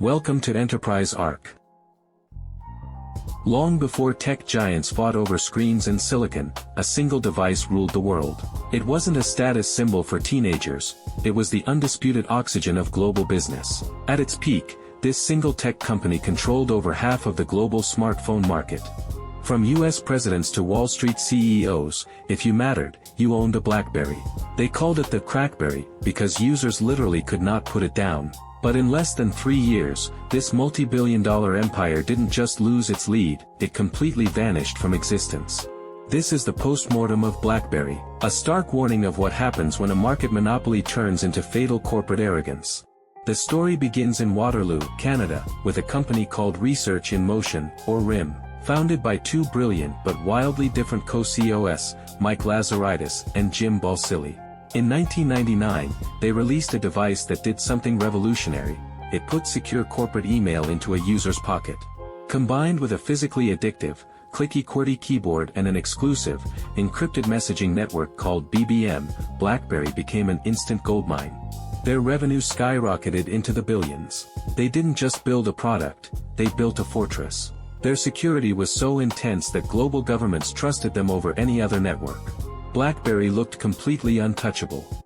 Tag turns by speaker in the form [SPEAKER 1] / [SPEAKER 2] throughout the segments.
[SPEAKER 1] Welcome to Enterprise Arc. Long before tech giants fought over screens and silicon, a single device ruled the world. It wasn't a status symbol for teenagers, it was the undisputed oxygen of global business. At its peak, this single tech company controlled over half of the global smartphone market. From US presidents to Wall Street CEOs, if you mattered, you owned a BlackBerry. They called it the Crackberry, because users literally could not put it down. But in less than 3 years, this multi-billion-dollar empire didn't just lose its lead, it completely vanished from existence. This is the post-mortem of BlackBerry, a stark warning of what happens when a market monopoly turns into fatal corporate arrogance. The story begins in Waterloo, Canada, with a company called Research in Motion, or RIM. Founded by two brilliant but wildly different co-CEOs, Mike Lazaridis and Jim Balsillie. In 1999, they released a device that did something revolutionary. It put secure corporate email into a user's pocket. Combined with a physically addictive, clicky QWERTY keyboard and an exclusive, encrypted messaging network called BBM, BlackBerry became an instant goldmine. Their revenue skyrocketed into the billions. They didn't just build a product, they built a fortress. Their security was so intense that global governments trusted them over any other network. BlackBerry looked completely untouchable.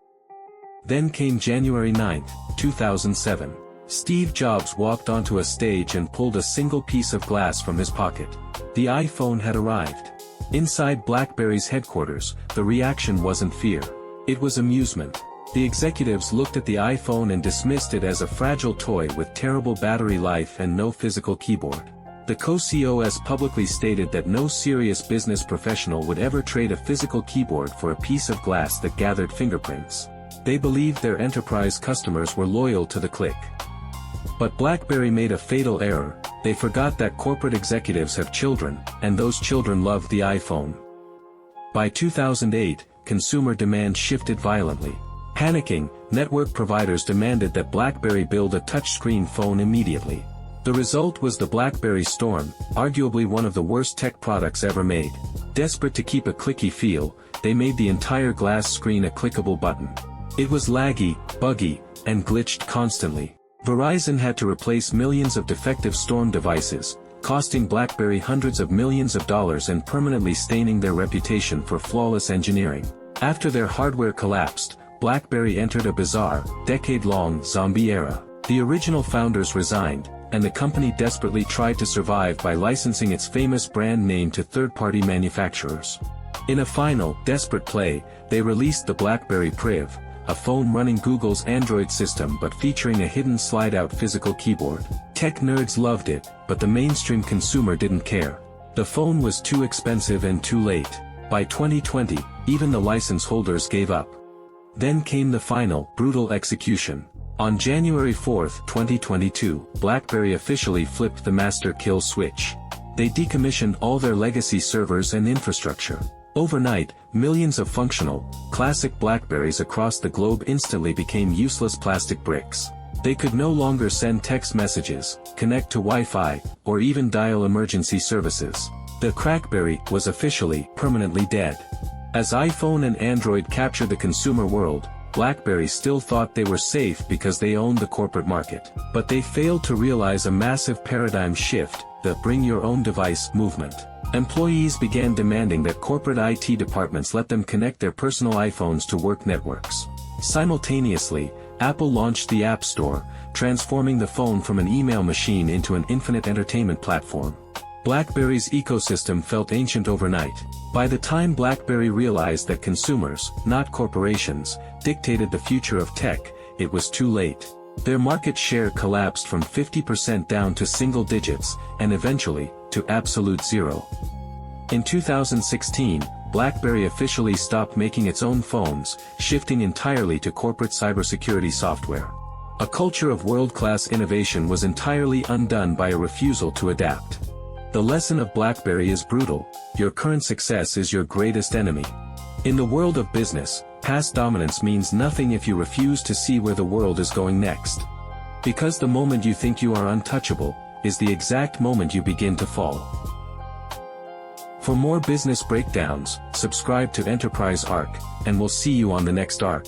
[SPEAKER 1] Then came January 9, 2007. Steve Jobs walked onto a stage and pulled a single piece of glass from his pocket. The iPhone had arrived. Inside BlackBerry's headquarters, the reaction wasn't fear. It was amusement. The executives looked at the iPhone and dismissed it as a fragile toy with terrible battery life and no physical keyboard. The co-CEOs publicly stated that no serious business professional would ever trade a physical keyboard for a piece of glass that gathered fingerprints. They believed their enterprise customers were loyal to the click. But BlackBerry made a fatal error. They forgot that corporate executives have children, and those children love the iPhone. By 2008, consumer demand shifted violently. Panicking, network providers demanded that BlackBerry build a touchscreen phone immediately. The result was the BlackBerry Storm, arguably one of the worst tech products ever made. Desperate to keep a clicky feel, they made the entire glass screen a clickable button. It was laggy, buggy, and glitched constantly. Verizon had to replace millions of defective Storm devices, costing BlackBerry hundreds of millions of dollars and permanently staining their reputation for flawless engineering. After their hardware collapsed, BlackBerry entered a bizarre, decade-long zombie era. The original founders resigned, and the company desperately tried to survive by licensing its famous brand name to third-party manufacturers. In a final, desperate play, they released the BlackBerry Priv, a phone running Google's Android system but featuring a hidden slide-out physical keyboard. Tech nerds loved it, but the mainstream consumer didn't care. The phone was too expensive and too late. By 2020, even the license holders gave up. Then came the final, brutal execution. On January 4, 2022, BlackBerry officially flipped the master kill switch. They decommissioned all their legacy servers and infrastructure. Overnight, millions of functional, classic BlackBerries across the globe instantly became useless plastic bricks. They could no longer send text messages, connect to Wi-Fi, or even dial emergency services. The Crackberry was officially, permanently dead. As iPhone and Android captured the consumer world, BlackBerry still thought they were safe because they owned the corporate market. But they failed to realize a massive paradigm shift, the bring-your-own-device movement. Employees began demanding that corporate IT departments let them connect their personal iPhones to work networks. Simultaneously, Apple launched the App Store, transforming the phone from an email machine into an infinite entertainment platform. BlackBerry's ecosystem felt ancient overnight. By the time BlackBerry realized that consumers, not corporations, dictated the future of tech, it was too late. Their market share collapsed from 50% down to single digits, and eventually, to absolute zero. In 2016, BlackBerry officially stopped making its own phones, shifting entirely to corporate cybersecurity software. A culture of world-class innovation was entirely undone by a refusal to adapt. The lesson of BlackBerry is brutal: your current success is your greatest enemy. In the world of business, past dominance means nothing if you refuse to see where the world is going next. Because the moment you think you are untouchable, is the exact moment you begin to fall. For more business breakdowns, subscribe to Enterprise Arc, and we'll see you on the next arc.